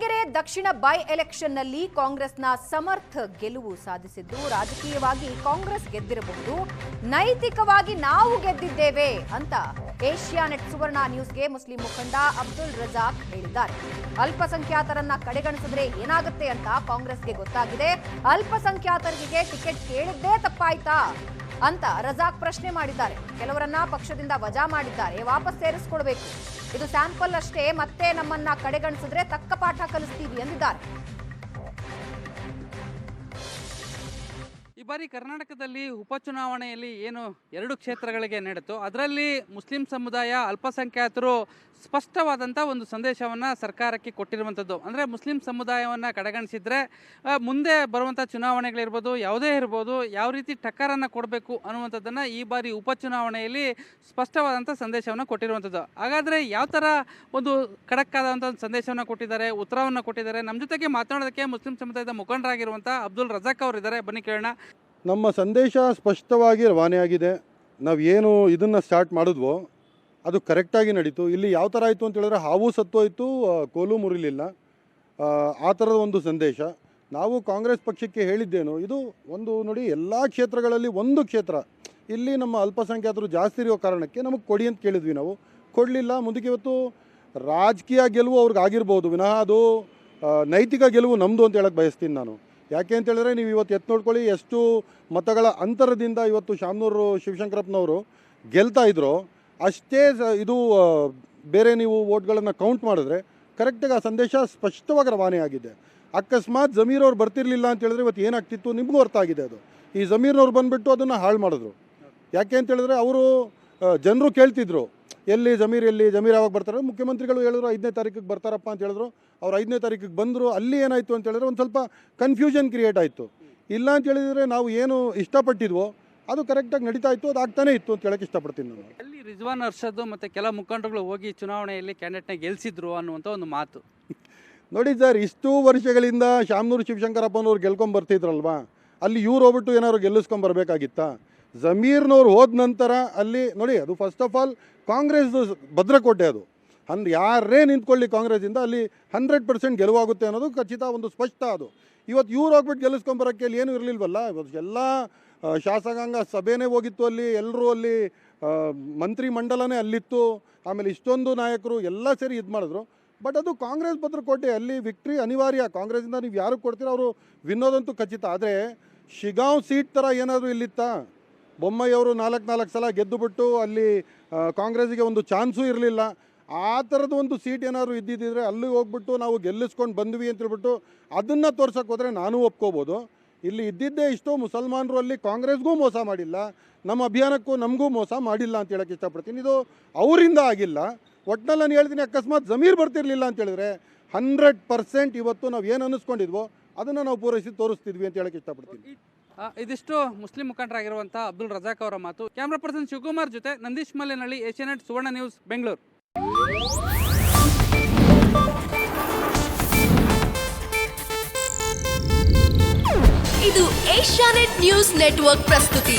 ದಾವಣಗೆರೆ ದಕ್ಷಿಣ by ಎಲೆಕ್ಷನ್ನಲ್ಲಿ ಕಾಂಗ್ರೆಸ್ನ ಸಮರ್ಥ ಗೆಲುವು ಸಾಧಿಸಿದ್ದು, ರಾಜಕೀಯವಾಗಿ ಕಾಂಗ್ರೆಸ್ ಗೆದ್ದಿರಬಹುದು, ನೈತಿಕವಾಗಿ ನಾವು ಗೆದ್ದಿದ್ದೇವೆ ಅಂತ ಏಷ್ಯಾನೆಟ್ ಸುವರ್ಣ ನ್ಯೂಸ್ಗೆ ಮುಸ್ಲಿಂ ಮುಖಂಡ ಅಬ್ದುಲ್ ರಜಾಕ್ ಹೇಳಿದ್ದಾರೆ. ಅಲ್ಪಸಂಖ್ಯಾತರನ್ನ ಕಡೆಗಣಿಸಿದ್ರೆ ಏನಾಗುತ್ತೆ ಅಂತ ಕಾಂಗ್ರೆಸ್ಗೆ ಗೊತ್ತಾಗಿದೆ. ಅಲ್ಪಸಂಖ್ಯಾತರಿಗೆ ಟಿಕೆಟ್ ಕೇಳಿದ್ದೇ ತಪ್ಪಾಯ್ತಾ ಅಂತ ರಜಾಕ್ ಪ್ರಶ್ನೆ ಮಾಡಿದ್ದಾರೆ. ಕೆಲವರನ್ನ ಪಕ್ಷದಿಂದ ವಜಾ ಮಾಡಿದ್ದಾರೆ, ವಾಪಸ್ ಸೇರಿಸಿಕೊಳ್ಬೇಕು. ಇದು ಸ್ಯಾಂಪಲ್ ಅಷ್ಟೇ, ಮತ್ತೆ ನಮ್ಮನ್ನ ಕಡೆಗಣಿಸಿದ್ರೆ ತಕ್ಕ ಪಾಠ ಕಲಿಸ್ತೀವಿ ಎಂದಿದ್ದಾರೆ. ಈ ಬಾರಿ ಕರ್ನಾಟಕದಲ್ಲಿ ಉಪಚುನಾವಣೆಯಲ್ಲಿ ಏನು 2 ಕ್ಷೇತ್ರಗಳಿಗೆ ನಡೆಯಿತು, ಅದರಲ್ಲಿ ಮುಸ್ಲಿಂ ಸಮುದಾಯ ಅಲ್ಪಸಂಖ್ಯಾತರು ಸ್ಪಷ್ಟವಾದಂಥ ಒಂದು ಸಂದೇಶವನ್ನು ಸರ್ಕಾರಕ್ಕೆ ಕೊಟ್ಟಿರುವಂಥದ್ದು. ಅಂದರೆ ಮುಸ್ಲಿಂ ಸಮುದಾಯವನ್ನು ಕಡೆಗಣಿಸಿದರೆ ಮುಂದೆ ಬರುವಂಥ ಚುನಾವಣೆಗಳಿರ್ಬೋದು, ಯಾವುದೇ ಇರ್ಬೋದು, ಯಾವ ರೀತಿ ಟಕ್ಕರನ್ನು ಕೊಡಬೇಕು ಅನ್ನುವಂಥದ್ದನ್ನು ಈ ಬಾರಿ ಉಪಚುನಾವಣೆಯಲ್ಲಿ ಸ್ಪಷ್ಟವಾದಂಥ ಸಂದೇಶವನ್ನು ಕೊಟ್ಟಿರುವಂಥದ್ದು. ಹಾಗಾದರೆ ಯಾವ ಥರ ಒಂದು ಖಡಕ್ಕಾದಂಥ ಒಂದು ಸಂದೇಶವನ್ನು ಕೊಟ್ಟಿದ್ದಾರೆ, ಉತ್ತರವನ್ನು ಕೊಟ್ಟಿದ್ದಾರೆ? ನಮ್ಮ ಜೊತೆಗೆ ಮಾತನಾಡೋದಕ್ಕೆ ಮುಸ್ಲಿಂ ಸಮುದಾಯದ ಮುಖಂಡರಾಗಿರುವಂಥ ಅಬ್ದುಲ್ ರಜಾಕ್ ಅವರಿದ್ದಾರೆ. ಬನ್ನಿ ಕೇಳೋಣ. ನಮ್ಮ ಸಂದೇಶ ಸ್ಪಷ್ಟವಾಗಿ ರವಾನೆಯಾಗಿದೆ. ನಾವು ಏನು ಇದನ್ನು ಸ್ಟಾರ್ಟ್ ಮಾಡಿದ್ವೋ ಅದು ಕರೆಕ್ಟಾಗಿ ನಡೀತು. ಇಲ್ಲಿ ಯಾವ ಥರ ಆಯಿತು ಅಂತ ಹೇಳಿದ್ರೆ ಹಾವು ಸತ್ತೋಯ್ತು, ಕೋಲು ಮುರಿಲಿಲ್ಲ, ಆ ಥರದ ಒಂದು ಸಂದೇಶ. ನಾವು ಕಾಂಗ್ರೆಸ್ ಪಕ್ಷಕ್ಕೆ ಹೇಳಿದ್ದೇನು, ಇದು ಒಂದು ನೋಡಿ, ಎಲ್ಲ ಕ್ಷೇತ್ರಗಳಲ್ಲಿ ಒಂದು ಕ್ಷೇತ್ರ ಇಲ್ಲಿ ನಮ್ಮ ಅಲ್ಪಸಂಖ್ಯಾತರು ಜಾಸ್ತಿ ಇರೋ ಕಾರಣಕ್ಕೆ ನಮಗೆ ಕೊಡಿ ಅಂತ ಕೇಳಿದ್ವಿ. ನಾವು ಕೊಡಲಿಲ್ಲ. ಮುಂದಕ್ಕೆ ಇವತ್ತು ರಾಜಕೀಯ ಗೆಲುವು ಅವ್ರಿಗೆ ಆಗಿರ್ಬೋದು ವಿನಃ ಅದು ನೈತಿಕ ಗೆಲುವು ನಮ್ಮದು ಅಂತ ಹೇಳಕ್ಕೆ ಬಯಸ್ತೀನಿ ನಾನು. ಯಾಕೆ ಅಂತ ಹೇಳಿದ್ರೆ ನೀವು ಇವತ್ತು ಎತ್ತು ನೋಡ್ಕೊಳ್ಳಿ, ಎಷ್ಟು ಮತಗಳ ಅಂತರದಿಂದ ಇವತ್ತು ಶಾಮನೂರು ಶಿವಶಂಕರಪ್ಪನವರು ಗೆಲ್ತಾ ಇದ್ರು. ಅಷ್ಟೇ ಇದು ಬೇರೆ ನೀವು ವೋಟ್ಗಳನ್ನು ಕೌಂಟ್ ಮಾಡಿದ್ರೆ ಕರೆಕ್ಟಾಗಿ ಆ ಸಂದೇಶ ಸ್ಪಷ್ಟವಾಗಿ ರವಾನೆಯಾಗಿದೆ. ಅಕಸ್ಮಾತ್ ಜಮೀರ್ ಅವ್ರು ಬರ್ತಿರ್ಲಿಲ್ಲ ಅಂತ ಹೇಳಿದ್ರೆ ಇವತ್ತು ಏನಾಗ್ತಿತ್ತು ನಿಮಗೂ ಅರ್ಥ ಆಗಿದೆ. ಅದು ಈ ಜಮೀರ್ನವ್ರು ಬಂದುಬಿಟ್ಟು ಅದನ್ನು ಹಾಳು ಮಾಡಿದ್ರು. ಯಾಕೆ ಅಂತ ಹೇಳಿದ್ರೆ ಅವರು ಜನರು ಕೇಳ್ತಿದ್ರು ಎಲ್ಲಿ ಜಮೀರ್ ಯಾವಾಗ ಬರ್ತಾರೆ. ಮುಖ್ಯಮಂತ್ರಿಗಳು ಹೇಳಿದ್ರು 5ನೇ ತಾರೀಕಿಗೆ ಬರ್ತಾರಪ್ಪ ಅಂತ ಹೇಳಿದ್ರು. ಅವ್ರು 5ನೇ ತಾರೀಕಿಗೆ ಬಂದರು. ಅಲ್ಲಿ ಏನಾಯಿತು ಅಂತ ಹೇಳಿದ್ರೆ ಒಂದು ಸ್ವಲ್ಪ ಕನ್ಫ್ಯೂಷನ್ ಕ್ರಿಯೇಟ್ ಆಯಿತು. ಇಲ್ಲ ಅಂತ ಹೇಳಿದರೆ ನಾವು ಏನು ಇಷ್ಟಪಟ್ಟಿದ್ವೋ ಅದು ಕರೆಕ್ಟಾಗಿ ನಡೀತಾ ಇತ್ತು, ಅದು ಆಗ್ತಾನೇ ಇತ್ತು ಅಂತ ಹೇಳಕ್ಕೆ ಇಷ್ಟಪಡ್ತೀನಿ ನಾನು. ಅಲ್ಲಿ ರಿಜ್ವಾನ್ ಅರ್ಷದ್ ಮತ್ತು ಕೆಲ ಮುಖಂಡರುಗಳು ಹೋಗಿ ಚುನಾವಣೆಯಲ್ಲಿ ಕ್ಯಾಂಡಿಡೇಟ್ನ ಗೆಲ್ಲಿಸಿದ್ರು ಅನ್ನುವಂಥ ಒಂದು ಮಾತು. ನೋಡಿ ಸರ್, ಇಷ್ಟು ವರ್ಷಗಳಿಂದ ಶಾಮನೂರು ಶಿವಶಂಕರಪ್ಪನವ್ರು ಗೆಲ್ಕೊಂಬರ್ತಿದ್ರಲ್ವಾ, ಅಲ್ಲಿ ಇವ್ರು ಹೋಗ್ಬಿಟ್ಟು ಏನಾದ್ರು ಗೆಲ್ಲಿಸ್ಕೊಂಬರ್ಬೇಕಾಗಿತ್ತಾ? ಜಮೀರ್ನವ್ರು ಹೋದ ನಂತರ ಅಲ್ಲಿ ನೋಡಿ, ಅದು ಫಸ್ಟ್ ಆಫ್ ಆಲ್ ಕಾಂಗ್ರೆಸ್ದು ಭದ್ರಕೋಟೆ. ಅದು ಯಾರೇ ನಿಂತ್ಕೊಳ್ಳಿ ಕಾಂಗ್ರೆಸ್ಸಿಂದ ಅಲ್ಲಿ 100% ಗೆಲುವಾಗುತ್ತೆ ಅನ್ನೋದು ಖಚಿತ, ಒಂದು ಸ್ಪಷ್ಟ. ಅದು ಇವತ್ತು ಇವ್ರು ಹೋಗ್ಬಿಟ್ಟು ಗೆಲ್ಲಿಸ್ಕೊಂಬರೋಕ್ಕೆ ಅಲ್ಲಿ ಏನೂ ಇರಲಿಲ್ವಲ್ಲ. ಇವತ್ತು ಎಲ್ಲ ಶಾಸಕಾಂಗ ಸಭೆನೇ ಹೋಗಿತ್ತು, ಅಲ್ಲಿ ಎಲ್ಲರೂ ಅಲ್ಲಿ ಮಂತ್ರಿ ಮಂಡಲನೇ ಅಲ್ಲಿತ್ತು, ಆಮೇಲೆ ಇಷ್ಟೊಂದು ನಾಯಕರು ಎಲ್ಲ ಸೇರಿ ಇದು ಮಾಡಿದ್ರು. ಬಟ್ ಅದು ಕಾಂಗ್ರೆಸ್ ಭದ್ರಕೋಟೆ, ಅಲ್ಲಿ ವಿಕ್ಟ್ರಿ ಅನಿವಾರ್ಯ. ಕಾಂಗ್ರೆಸ್ಸಿಂದ ನೀವು ಯಾರು ಕೊಡ್ತೀರೋ ಅವರು ವಿನ್ನೋದಂತೂ ಖಚಿತ. ಆದರೆ ಶಿಗಾಂವ್ ಸೀಟ್ ಥರ ಏನಾದರೂ ಇಲ್ಲಿತ್ತಾ? ಬೊಮ್ಮಾಯಿಯವರು 4 ಸಲ ಗೆದ್ದುಬಿಟ್ಟು ಅಲ್ಲಿ ಕಾಂಗ್ರೆಸ್ಸಿಗೆ ಒಂದು ಚಾನ್ಸೂ ಇರಲಿಲ್ಲ. ಆ ಥರದ ಒಂದು ಸೀಟ್ ಏನಾದರೂ ಇದ್ದಿದ್ದರೆ ಅಲ್ಲಿಗೆ ಹೋಗ್ಬಿಟ್ಟು ನಾವು ಗೆಲ್ಲಿಸ್ಕೊಂಡು ಬಂದ್ವಿ ಅಂತ ಹೇಳ್ಬಿಟ್ಟು ಅದನ್ನು ತೋರ್ಸೋಕೆ ಹೋದರೆ ನಾನು ಒಪ್ಕೋಬೋದು. ಇಲ್ಲಿ ಇದ್ದಿದ್ದೇ ಇಷ್ಟು ಮುಸಲ್ಮಾನರು ಅಲ್ಲಿ ಕಾಂಗ್ರೆಸ್ಗೂ ಮೋಸ ಮಾಡಿಲ್ಲ, ನಮ್ಮ ಅಭಿಯಾನಕ್ಕೂ ನಮಗೂ ಮೋಸ ಮಾಡಿಲ್ಲ ಅಂತ ಹೇಳೋಕ್ಕೆ ಇಷ್ಟಪಡ್ತೀನಿ. ಇದು ಅವರಿಂದ ಆಗಿಲ್ಲ. ಒಟ್ಟಿನಲ್ಲಿ ನಾನು ಹೇಳ್ತೀನಿ, ಅಕಸ್ಮಾತ್ ಜಮೀರ್ ಬರ್ತಿರ್ಲಿಲ್ಲ ಅಂತ ಹೇಳಿದ್ರೆ 100% ಇವತ್ತು ನಾವು ಏನು ಅನ್ನಿಸ್ಕೊಂಡಿದ್ವೋ ಅದನ್ನು ನಾವು ಪೂರೈಸಿ ತೋರಿಸ್ತಿದ್ವಿ ಅಂತ ಹೇಳೋಕ್ಕೆ ಇಷ್ಟಪಡ್ತೀನಿ. ಇದಿಷ್ಟು ಮುಸ್ಲಿಂ ಮುಖಂಡರಾಗಿರುವಂಥ ಅಬ್ದುಲ್ ರಜಾಕ್ ಅವರ ಮಾತು. ಕ್ಯಾಮ್ರಾ ಪರ್ಸನ್ ಶಿವಕುಮಾರ್ ಜೊತೆ ನಂದೀಶ್ ಮಲ್ಲೇನಹಳ್ಳಿ, ಏಷ್ಯಾನೆಟ್ ಸುವರ್ಣ ನ್ಯೂಸ್, ಬೆಂಗಳೂರು. ಇದು ಏಷ್ಯಾನೆಟ್ ನ್ಯೂಸ್ ನೆಟ್ವರ್ಕ್ ಪ್ರಸ್ತುತಿ.